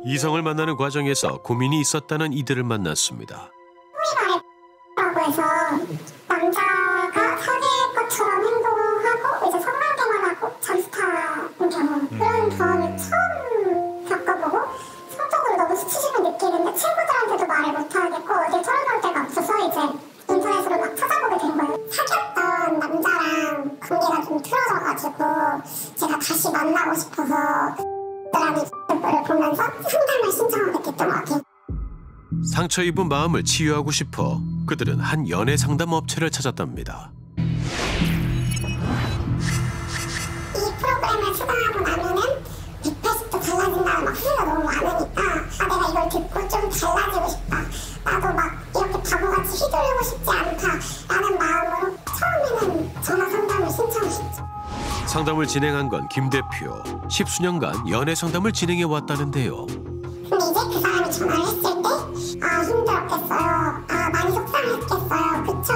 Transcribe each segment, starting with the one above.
이성을 만나는 과정에서 고민이 있었다는 이들을 만났습니다. 소위 말해 라고 해서 남자가 사귈 것처럼 행동하고 이제 성관계만 하고 잠수 타는 경우 그런 경험을 처음 겪어보고 성적으로 너무 수치심을 느끼는데 친구들한테도 말을 못하겠고 어디에 털어놓을 데가 없어서 이제 인터넷으로 막 찾아보게 된 거예요. 사귀었던 남자랑 관계가 좀 틀어져가지고 제가 다시 만나고 싶어서 라는 를 보면서 상담을 신청하게 됐던 것 같아요. 상처 입은 마음을 치유하고 싶어 그들은 한 연애 상담 업체를 찾았답니다. 이 프로그램을 수강하고 나면은 180도 달라진다는 막 후회가 너무 많으니까 내가 이걸 듣고 좀 달라지고 싶다. 나도 막 이렇게 바보같이 휘둘리고 싶지 않다라는 마음으로 처음에는 전화 상담을 신청했죠. 상담을 진행한 건 김 대표. 10수년간 연애 상담을 진행해 왔다는데요. 근데 이제 그 사람이 전화를 했을 때 힘들었겠어요. 많이 속상했겠어요. 그쵸?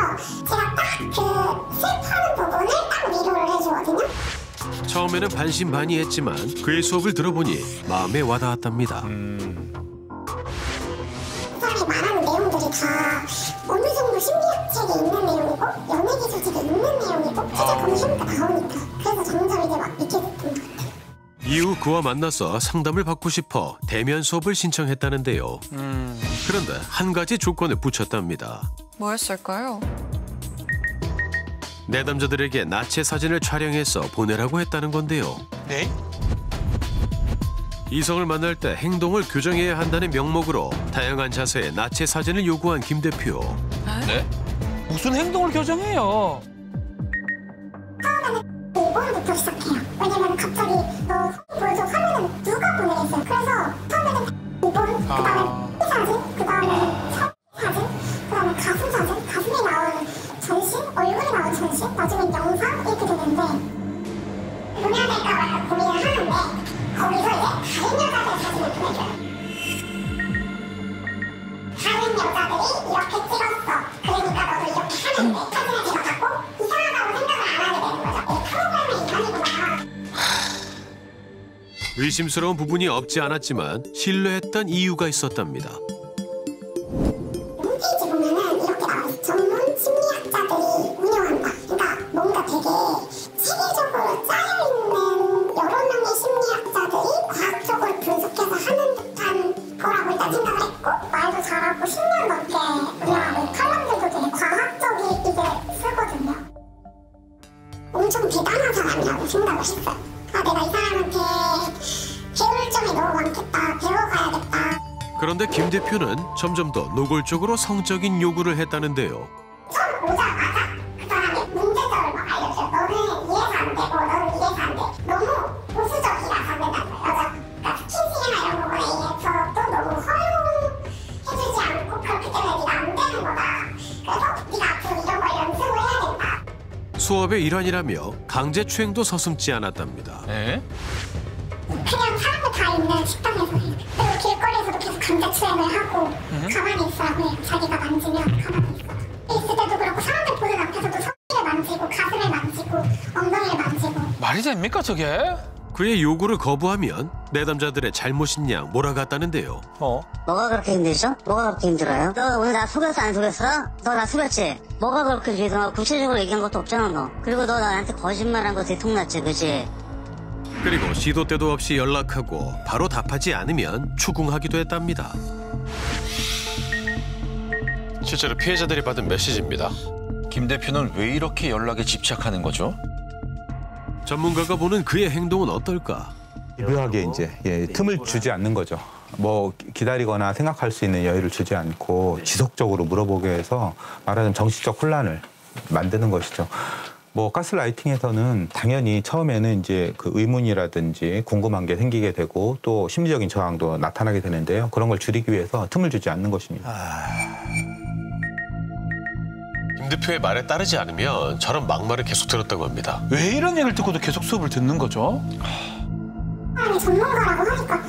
제가 딱 그 슬퍼하는 부분을 딱 위로를 해주거든요. 처음에는 반신반의했지만 그의 수업을 들어보니 마음에 와닿았답니다. 그 사람이 말하는 내용들이 다 어느 정도 심리학 책에 있는 내용이고 연예 기술 책에 있는 내용이고 진짜 검색해보니까 나오니까 그래서 점점 이제 막 믿게 됐던 것 같아요. 이후 그와 만나서 상담을 받고 싶어 대면 수업을 신청했다는데요. 그런데 한 가지 조건을 붙였답니다. 뭐였을까요? 내담자들에게 나체 사진을 촬영해서 보내라고 했다는 건데요. 네? 이성을 만날 때 행동을 교정해야 한다는 명목으로 다양한 자세의 나체 사진을 요구한 김 대표. 네? 무슨 행동을 교정해요? 일본부터 시작해요. 왜냐면 갑자기 너 보여줘 하면은 누가 보내겠어요. 그래서 처음에는 일본, 그다음에 사진, 그다음에 사진, 그다음에 가슴 사진, 가슴에 나오는 전신, 얼굴에 나오는 전신, 나중엔 영상 이렇게 되는데 보내야 될까 말까 고민을 하는데 거기서 이제 다른 여자들 사진을 보내줘요. 다른 여자들이 이렇게 찍었어. 그러니까 너도 이렇게 하면 돼. 사진을 찍어갖고 이상하다고 생각을 안 하게 되는 거죠. 의심스러운 부분이 없지 않았지만 신뢰했던 이유가 있었답니다. 홈페이지 보면은 이렇게 나와요. 전문 심리학자들이 운영한다. 그러니까 뭔가 되게 체계적으로 짜여있는 여러 명의 심리학자들이 과학적으로 분석해서 하는 듯한 거라고 일단 생각을 했고 말도 잘하고 10년 넘게 운영하고 칼럼들도 되게 과학적이게 쓰거든요. 엄청 대단한 사람이라고 생각을 했어요. 내가 이 사람한테 배울 점이 너무 많겠다. 배워가야겠다. 그런데 김 대표는 점점 더 노골적으로 성적인 요구를 했다는데요. 처음 오자마자 그 사람의 문제점을 막 알려줘요. 너는 이해가 안 되고 너는 이해가 안 돼. 너무 보수적이라서 안 된다는 거예요. 여자가 스킨십이나 이런 부분에 의해서도 너무 허용해주지 않고 그렇기 때문에 네가 안 되는 거다. 그래서 네가 앞으로 이런 걸 연습을 해야 된다. 수업의 일환이라며 강제 추행도 서슴지 않았답니다. 네? 그냥 사람들 다 있는 식당에서 해요. 그리고 길거리에서도 계속 강제 추행을 하고 가만히 있으라고 해요. 자기가 만지면 가만히 있어. 있을 때도 그렇고 사람들 보는 앞에서도 성기를 만지고 가슴을 만지고 엉덩이를 만지고. 말이 됩니까 저게? 그의 요구를 거부하면 내담자들의 잘못인 양 몰아갔다는데요. 뭐가 그렇게 힘들죠? 뭐가 그렇게 힘들어요? 너 오늘 나 속였어 안 속였어? 너 나 속였지? 뭐가 그렇게 뒤에서 구체적으로 얘기한 것도 없잖아 너. 그리고 너 나한테 거짓말한 거 들통났지 그치? 그리고 시도 때도 없이 연락하고 바로 답하지 않으면 추궁하기도 했답니다. 실제로 피해자들이 받은 메시지입니다. 김 대표는 왜 이렇게 연락에 집착하는 거죠? 전문가가 보는 그의 행동은 어떨까? 묘하게 이제 틈을 주지 않는 거죠. 뭐 기다리거나 생각할 수 있는 여유를 주지 않고 지속적으로 물어보게 해서 말하자면 정신적 혼란을 만드는 것이죠. 뭐 가스라이팅에서는 당연히 처음에는 이제 그 의문이라든지 궁금한 게 생기게 되고 또 심리적인 저항도 나타나게 되는데요. 그런 걸 줄이기 위해서 틈을 주지 않는 것입니다. 김 대표의 말에 따르지 않으면 저런 막말을 계속 들었다고 합니다. 왜 이런 얘기를 듣고도 계속 수업을 듣는 거죠? 사람이 전문가라고 하니까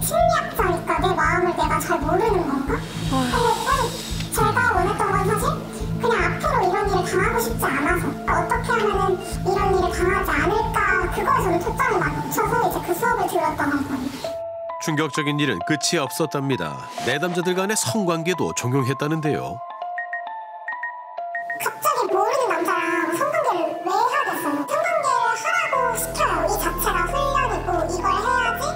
심리학자니까 내 마음을 내가 잘 모르는 건가? 근데 제가 원했던 건 사실 그냥 앞으로 이런 일을 당하고 싶지 않아서 어떻게 하면은 이런 일을 당하지 않을까 그거에 저는 초점을 맞춰서 이제 그 수업을 들었던 거예요. 충격적인 일은 끝이 없었답니다. 내담자들 간의 성관계도 종용했다는데요. 갑자기 모르는 남자랑 성관계를 왜 해야겠어요? 성관계를 하라고 시켜요. 이 자체가 훈련이고 이걸 해야지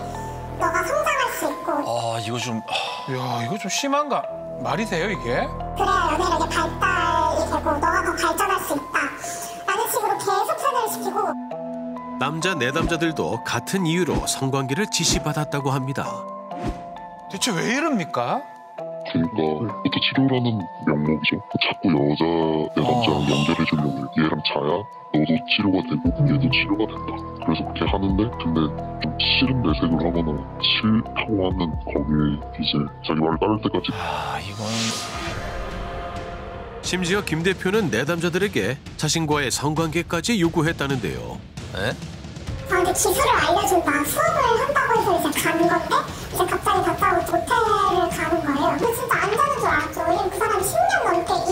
너가 성장할 수 있고 아, 이거 좀... 야, 이거 좀 심한가? 말이 돼요, 이게? 그래야 연애력이 발달이 되고 너가 더 발전할 수 있다 라는 식으로 계속 세뇌를 시키고 남자 내담자들도 같은 이유로 성관계를 지시받았다고 합니다. 대체 왜 이럽니까? 그러니까 이것도 치료라는 명목이죠. 자꾸 여자 내담자랑 연결해주려고 얘랑 자야 너도 치료가 되고 얘도 치료가 된다. 그래서 그렇게 하는데 근데 좀 싫은 내색을 하거나 싫다고 하면 거기에 이제 자기 말을 따를 때까지 아, 이건... 심지어 김 대표는 내담자들에게 자신과의 성관계까지 요구했다는데요. 에? 저한테 기술을 알려준다. 수업을 한다고 해서 이제 가는 건데 이제 갑자기 다짜고 모텔을 가는 거예요. 근데 진짜 안 되는 줄 알았죠. 왜냐면 그 사람이 10년 넘게 이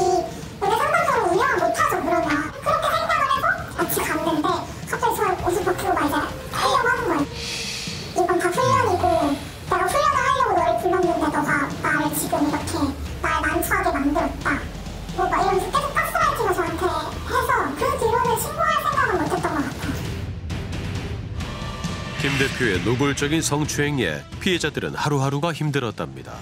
연애 상담소를 운영을 못하죠. 그러면 그렇게 생각을 해서 같이 갔는데 갑자기 저 옷을 벗기고 막 이제 하려고 하는 거예요. 이건 다 훈련이고 내가 훈련을 하려고 너를 불렀는데 너가 나를 지금 이렇게 날 난처하게 만들었다. 뭐 막 이러면서 계속 가스라이팅을 저한테 해서 그 뒤로는 신고할 생각은 못했던 것 같아요. 김 대표의 노골적인 성추행에 피해자들은 하루하루가 힘들었답니다.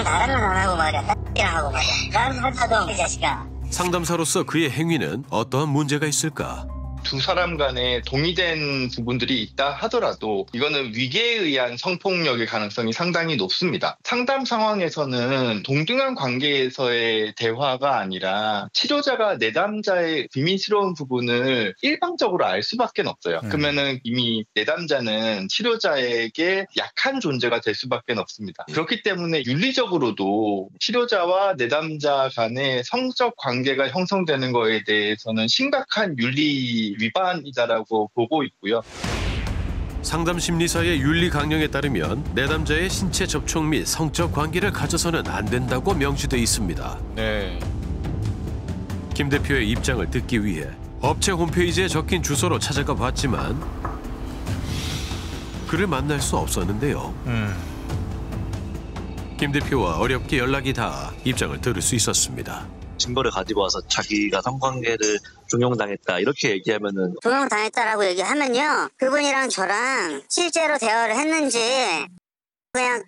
다른 건 안 하고 말이야. X랑 하고 말이야. 나는 하자도 이 자식아. 상담사로서 그의 행위는 어떠한 문제가 있을까? 두 사람 간에 동의된 부분들이 있다 하더라도 이거는 위계에 의한 성폭력의 가능성이 상당히 높습니다. 상담 상황에서는 동등한 관계에서의 대화가 아니라 치료자가 내담자의 비밀스러운 부분을 일방적으로 알 수밖에 없어요. 그러면은 이미 내담자는 치료자에게 약한 존재가 될 수밖에 없습니다. 그렇기 때문에 윤리적으로도 치료자와 내담자 간의 성적 관계가 형성되는 거에 대해서는 심각한 윤리 위반이다라고 보고 있고요. 상담심리사의 윤리 강령에 따르면 내담자의 신체 접촉 및 성적 관계를 가져서는 안 된다고 명시돼 있습니다. 네. 김 대표의 입장을 듣기 위해 업체 홈페이지에 적힌 주소로 찾아가 봤지만 그를 만날 수 없었는데요. 김 대표와 어렵게 연락이 닿아 입장을 들을 수 있었습니다. 증거를 가지고 와서 자기가 성관계를 종용당했다 이렇게 얘기하면은 종용당했다라고 얘기하면요. 그분이랑 저랑 실제로 대화를 했는지 그냥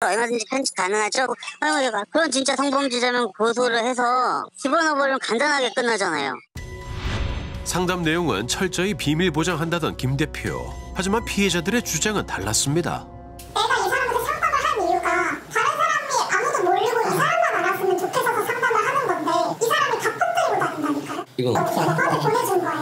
얼마든지 편집 가능하죠. 그런 진짜 성범죄자면 고소를 해서 집어넣어버리면 간단하게 끝나잖아요. 상담 내용은 철저히 비밀 보장한다던 김 대표. 하지만 피해자들의 주장은 달랐습니다. 내가 이 사람한테 상담을 한 이유가 다른 사람이 아무도 모르고 이 사람만 알았으면 좋겠어서 상담을 하는 건데 이 사람이 다 퍼뜨리고 다닌다니까요. 이건 뻔히 보내준 거예요.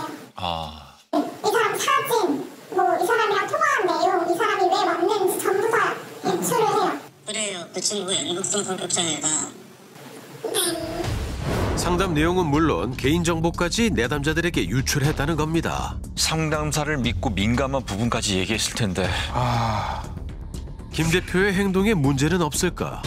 이 사람 사진, 이 사람이랑 통화한 내용, 이 사람이 왜 왔는지 전부 다 유출을 해요. 그래요. 그 친구가 연극성 성격장애다. 상담 내용은 물론 개인정보까지 내담자들에게 유출했다는 겁니다. 상담사를 믿고 민감한 부분까지 얘기했을 텐데. 김 대표의 행동에 문제는 없을까?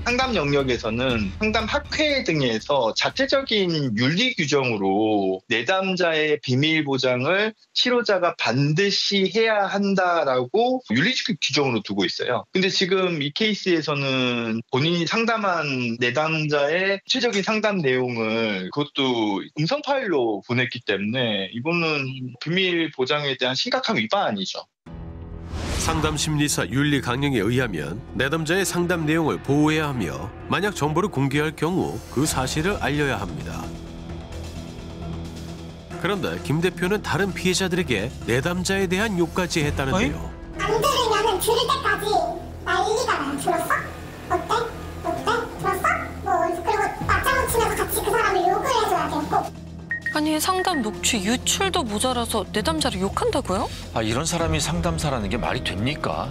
상담 영역에서는 상담 학회 등에서 자체적인 윤리 규정으로 내담자의 비밀 보장을 치료자가 반드시 해야 한다라고 윤리적 규정으로 두고 있어요. 근데 지금 이 케이스에서는 본인이 상담한 내담자의 구체적인 상담 내용을 그것도 음성 파일로 보냈기 때문에 이거는 비밀 보장에 대한 심각한 위반이죠. 상담심리사 윤리 강령에 의하면 내담자의 상담 내용을 보호해야 하며 만약 정보를 공개할 경우 그 사실을 알려야 합니다. 그런데 김 대표는 다른 피해자들에게 내담자에 대한 욕까지 했다는데요. 안 들으면 들을 때까지 난리가 나요. 들었어? 어때? 들었어? 그리고 맞장구 치면서 같이 그 사람을 욕을 해줘야 되고. 아니 상담 녹취 유출도 모자라서 내담자를 욕한다고요? 이런 사람이 상담사라는 게 말이 됩니까?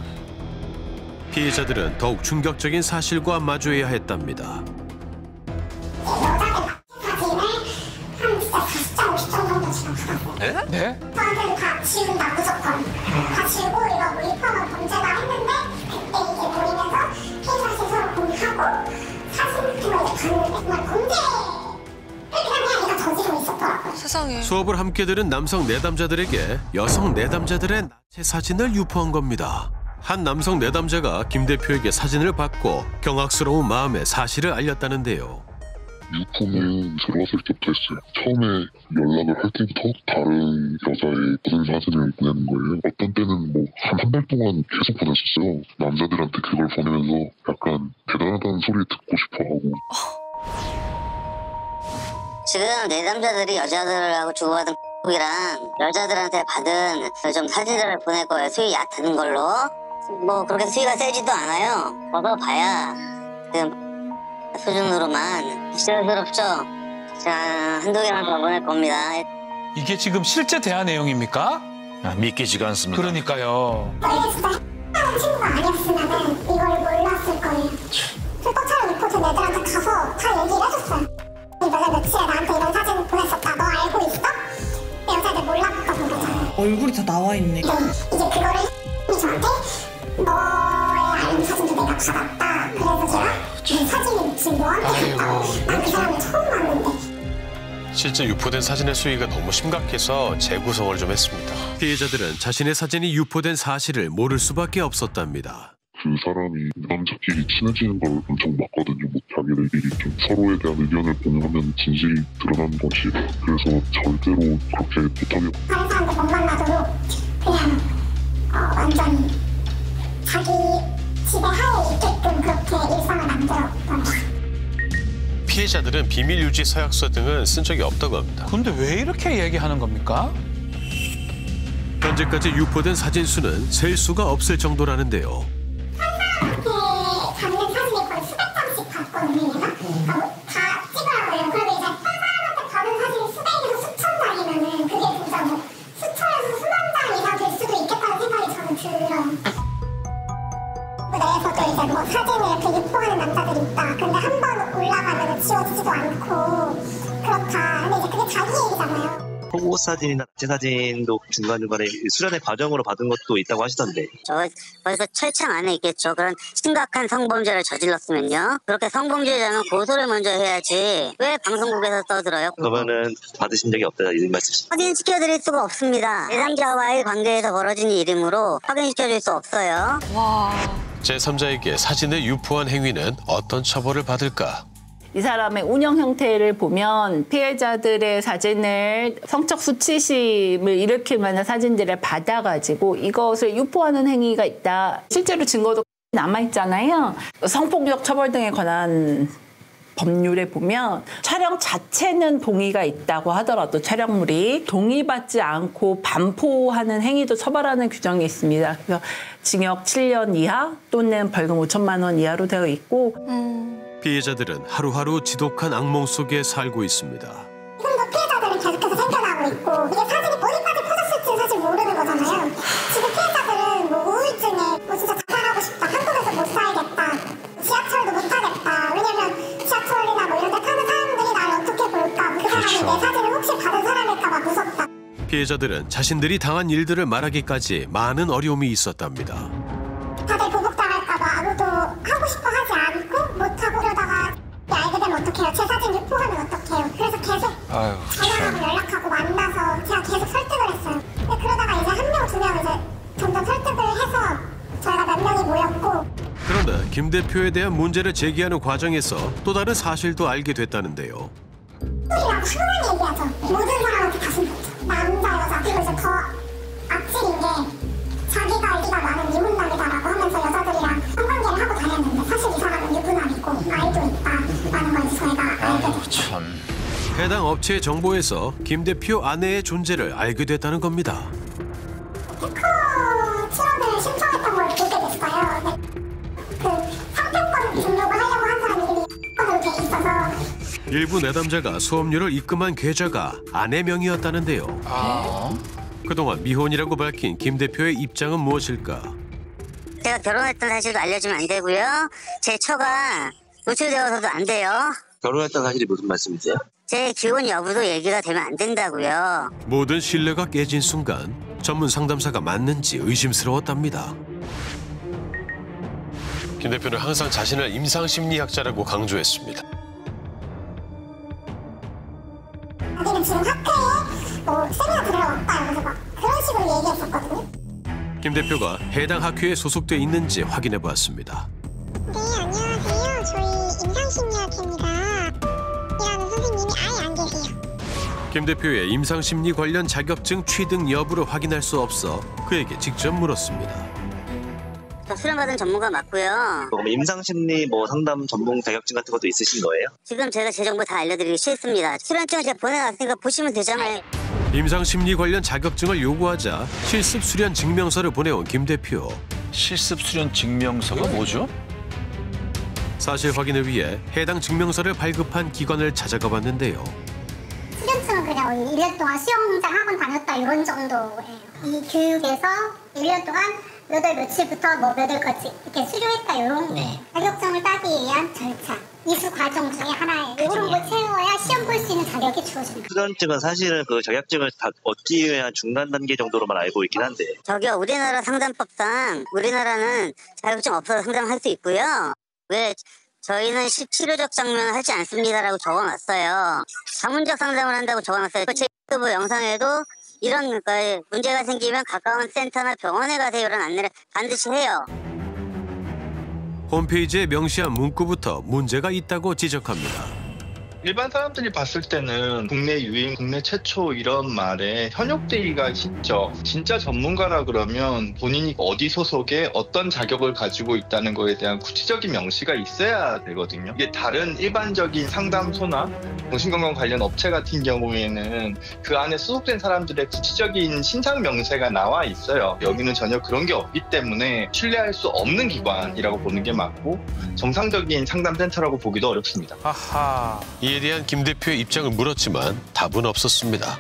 피해자들은 더욱 충격적인 사실과 마주해야 했답니다. 여자들 사진을 한 진짜 40장, 50장 정도 지금 받았어요. 네? 저한테는 다 지운다 무조건. 다 지우고 이거 입학은 범죄다 했는데 그때 이게 모이면서 피해자 시설을 공개하고 사진 같은 거 이제 봤는데 정말 범죄 그냥 얘가 저지르고 있었더라고요. 세상에. 수업을 함께 들은 남성 내담자들에게 여성 내담자들의 나체 사진을 유포한 겁니다. 한 남성 내담자가 김 대표에게 사진을 받고 경악스러운 마음에 사실을 알렸다는데요. 유품은 들어왔을 때부터 했어요. 처음에 연락을 할 때부터 다른 여자의 무슨 사진을 보내는 거예요. 어떤 때는 뭐 한 달 동안 계속 보냈었어요. 남자들한테 그걸 보내면서 약간 대단하다는 소리 듣고 싶어하고. 지금 내담자들이 여자들하고 주고받은 이랑 여자들한테 받은 좀 사진들을 보낼 거예요. 수위 얕은 걸로. 뭐 그렇게 수위가 세지도 않아요. 벗어봐야 그 수준으로만 시원스럽죠. 자, 한두 개만 더 보낼 겁니다. 이게 지금 실제 대화 내용입니까? 믿기지가 않습니다. 그러니까요. 이게 진짜 다른 친구가 아니었으면 이걸 몰랐을 거예요. 불법촬영 리포트 애들한테 가서 다 얘기를 해줬어요. 너네 며칠에 나한테 이런 사진 보냈었다. 너 알고 있어? 근데 여자애들 몰랐던 거잖아요. 얼굴이 다 나와 있네. 이제 그거를 저한테 너의 알림 사진도 내가 받았다. 그래서 제가 이 사진이 지금 너한테 갔다고. 난 그 사람을 처음 봤는데. 실제 유포된 사진의 수위가 너무 심각해서 재구성을 좀 했습니다. 피해자들은 자신의 사진이 유포된 사실을 모를 수밖에 없었답니다. 그 사람이 남자끼리 친해지는 걸 엄청 봤거든요. 뭐 자기들끼리 좀 서로에 대한 의견을 공유하면 진실이 드러나는 것이. 그래서 절대로 그렇게 못하게. 다른 사람들 못 만나도록 그냥 완전히 자기 지배하에 있게끔 그렇게 일상을 만들었던. 피해자들은 비밀 유지 서약서 등은 쓴 적이 없다고 합니다. 근데 왜 이렇게 얘기하는 겁니까? 현재까지 유포된 사진 수는 셀 수가 없을 정도라는데요. 이렇게 받는 사진이 거의 수백 장씩 받거든요. 얘가 다 찍으라고 해요. 그리고 이제 한 사람한테 받은 사진이 수백에서 수천 장이면은 그게 진짜 뭐 수천에서 수만 장 이상 될 수도 있겠다는 생각이 저는 들어요. 내에서도 이제 뭐 사진을 이렇게 유포하는 남자들이 있다. 근데 한 번 올라가면 지워지지도 않고 그렇다. 근데 이제 그게 자기 얘기잖아요. 속옷 사진이나 제 사진도 중간중간에 수련의 과정으로 받은 것도 있다고 하시던데. 벌써 철창 안에 있겠죠. 그런 심각한 성범죄를 저질렀으면요. 그렇게 성범죄자는 고소를 먼저 해야지. 왜 방송국에서 떠들어요? 그러면은 받으신 적이 없다 이런 말씀이시죠? 확인시켜드릴 수가 없습니다. 내3자와의 관계에서 벌어진 일이므로 확인시켜줄 수 없어요. 와. 제3자에게 사진을 유포한 행위는 어떤 처벌을 받을까? 이 사람의 운영 형태를 보면 피해자들의 사진을 성적 수치심을 일으킬 만한 사진들을 받아가지고 이것을 유포하는 행위가 있다. 실제로 증거도 남아있잖아요. 성폭력 처벌 등에 관한 법률에 보면 촬영 자체는 동의가 있다고 하더라도 촬영물이 동의받지 않고 반포하는 행위도 처벌하는 규정이 있습니다. 그래서 징역 7년 이하 또는 벌금 5천만 원 이하로 되어 있고 피해자들은 하루하루 지독한 악몽 속에 살고 있습니다. 지금도 피해자들은 계속해서 생겨나고 있고 이게 사진이 어디까지 퍼졌을지는 사실 모르는 거잖아요. 지금 피해자들은 뭐 우울증에 뭐 진짜 자살하고 싶다, 한국에서 못 살겠다, 지하철도 못 타겠다. 왜냐면 지하철이나 뭐 이런 데 타는 사람들이 나를 어떻게 볼까, 그 사람이 내 사진을 혹시 받은 사람일까 봐 무섭다. 피해자들은 자신들이 당한 일들을 말하기까지 많은 어려움이 있었답니다. 다들 보복당할까 봐 아무도 하고 싶어 하지 않고 못하고 그러다가 알게 되면 어떡해요? 제 사진 유포하면 어떡해요? 그래서 계속 전화하고 연락하고 만나서 제가 계속 설득을 했어요. 근데 그러다가 이제 한 명, 두 명 이제 점점 설득을 해서 저희가 몇 명이 모였고. 그런데 김 대표에 대한 문제를 제기하는 과정에서 또 다른 사실도 알게 됐다는데요. 소리라고 항상 얘기하죠. 모든 사람한테 다 신고죠. 남자, 여자. 그리고 이제 더 악질인 게 자기가 인기가 많은 미문남이다라고 하면서 여자들이랑 성관계를 하고 다녔는데 사실 이 사람은 유부남이고 아이도 있다라는 걸 저희가 알게 됐죠. 해당 업체의 정보에서 김 대표 아내의 존재를 알게 됐다는 겁니다. 테크 출원을 신청했던 걸 보게 됐어요. 그 상표권 등록을 하려고 한 사람 이름이 으로 돼 있어서 일부 내담자가 수업료를 입금한 계좌가 아내 명의였다는데요. 그동안 미혼이라고 밝힌 김 대표의 입장은 무엇일까? 제가 결혼했던 사실도 알려주면 안 되고요. 제 처가 노출되어서도 안 돼요. 결혼했다는 사실이 무슨 말씀이세요? 제 기혼 여부도 얘기가 되면 안 된다고요. 모든 신뢰가 깨진 순간 전문 상담사가 맞는지 의심스러웠답니다. 김 대표는 항상 자신을 임상심리학자라고 강조했습니다. 자기는 지금 학회에 뭐 세미나 들으러 왔다 이러면서 막 그런 식으로 얘기했었거든요. 김 대표가 해당 학교에 소속돼 있는지 확인해 보았습니다. 네, 안녕하세요. 저희 임상심리학입니다. 이라는 선생님이 아예 안 계세요. 김 대표의 임상심리 관련 자격증 취득 여부를 확인할 수 없어 그에게 직접 물었습니다. 저 수련받은 전문가 맞고요. 그럼 임상심리 뭐 상담 전문 자격증 같은 것도 있으신 거예요? 지금 제가 제 정보 다 알려드리기 싫습니다. 수련증을 제가 보내놨으니까 보시면 되잖아요. 임상심리 관련 자격증을 요구하자 실습 수련 증명서를 보내온 김 대표. 실습 수련 증명서가 뭐죠? 사실 확인을 위해 해당 증명서를 발급한 기관을 찾아가 봤는데요. 수련증은 그냥 1년 동안 수영장 학원 다녔다 이런 정도예요. 이 교육에서 1년 동안 몇 월 며칠부터 뭐 몇 월까지 이렇게 수료했다 이런 자격증을 따기 위한 절차. 이수 과정 중에 하나예요. 이런 걸 채워야 시험 볼 수 있는 자격이 주어집니다. 수련증은 사실은 그 자격증을 다 얻기 위한 중간 단계 정도로만 알고 있긴 한데. 저기요, 우리나라 상담법상 우리나라는 자격증 없어도 상담할 수 있고요. 왜 저희는 치료적 장면을 하지 않습니다라고 적어놨어요. 자문적 상담을 한다고 적어놨어요. 제 유튜브 영상에도 이런 문제가 생기면 가까운 센터나 병원에 가세요라는 안내를 반드시 해요. 홈페이지에 명시한 문구부터 문제가 있다고 지적합니다. 일반 사람들이 봤을 때는 국내 유행, 국내 최초 이런 말에 현혹되기가 쉽죠. 진짜 전문가라 그러면 본인이 어디 소속에 어떤 자격을 가지고 있다는 거에 대한 구체적인 명시가 있어야 되거든요. 이게 다른 일반적인 상담소나 정신건강 관련 업체 같은 경우에는 그 안에 소속된 사람들의 구체적인 신상 명세가 나와 있어요. 여기는 전혀 그런 게 없기 때문에 신뢰할 수 없는 기관이라고 보는 게 맞고 정상적인 상담센터라고 보기도 어렵습니다. 아하. 이에 대한 김 대표의 입장을 물었지만 답은 없었습니다.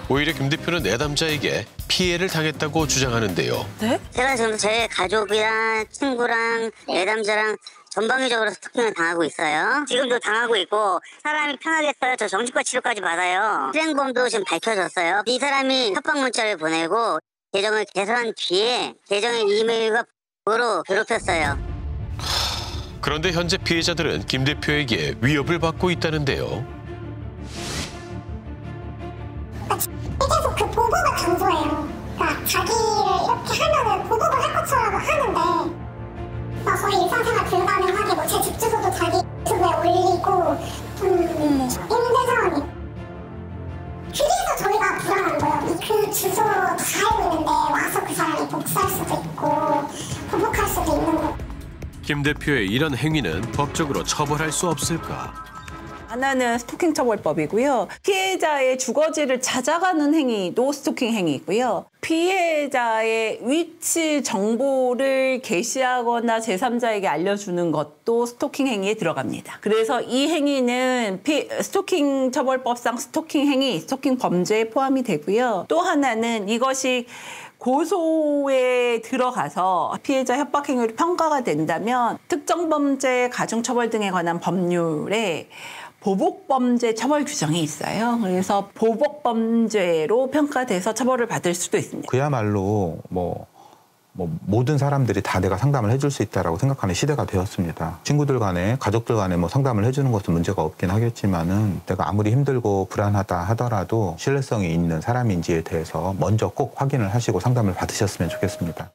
오히려 김 대표는 내담자에게 피해를 당했다고 주장하는데요. 네? 제가 지금 제 가족이랑 친구랑 내담자랑 전방위적으로 스토킹을 당하고 있어요. 지금도 당하고 있고 사람이 편하겠어요. 저 정신과 치료까지 받아요. 실행범도 지금 밝혀졌어요. 이 사람이 협박 문자를 보내고 계정을 개설한 뒤에 계정의 이메일과 으로 괴롭혔어요. 그런데 현재 피해자들은 김 대표에게 위협을 받고 있다는데요. 계속 그 보복을 강조해요. 그러니까 자기를 이렇게 하면은 보복을 할 것처럼 하는데 거의 일상생활 불가능하게 뭐 제 집 주소도 자기 유튜브에 올리고 힘든 상황이. 그래서 저희가 불안한 거예요. 그 주소 다 알고 있는데 와서 그 사람이 복수할 수도 있고 보복할 수도 있는 거. 김 대표의 이런 행위는 법적으로 처벌할 수 없을까? 하나는 스토킹 처벌법이고요. 피해자의 주거지를 찾아가는 행위도 스토킹 행위이고요. 피해자의 위치 정보를 게시하거나 제3자에게 알려주는 것도 스토킹 행위에 들어갑니다. 그래서 이 행위는 스토킹 처벌법상 스토킹 행위, 스토킹 범죄에 포함이 되고요. 또 하나는 이것이 고소에 들어가서 피해자 협박 행위로 평가가 된다면 특정범죄, 가중처벌 등에 관한 법률에 보복범죄 처벌 규정이 있어요. 그래서 보복범죄로 평가돼서 처벌을 받을 수도 있습니다. 그야말로 모든 사람들이 다 내가 상담을 해줄 수 있다라고 생각하는 시대가 되었습니다. 친구들 간에, 가족들 간에 상담을 해주는 것은 문제가 없긴 하겠지만은 내가 아무리 힘들고 불안하다 하더라도 신뢰성이 있는 사람인지에 대해서 먼저 꼭 확인을 하시고 상담을 받으셨으면 좋겠습니다.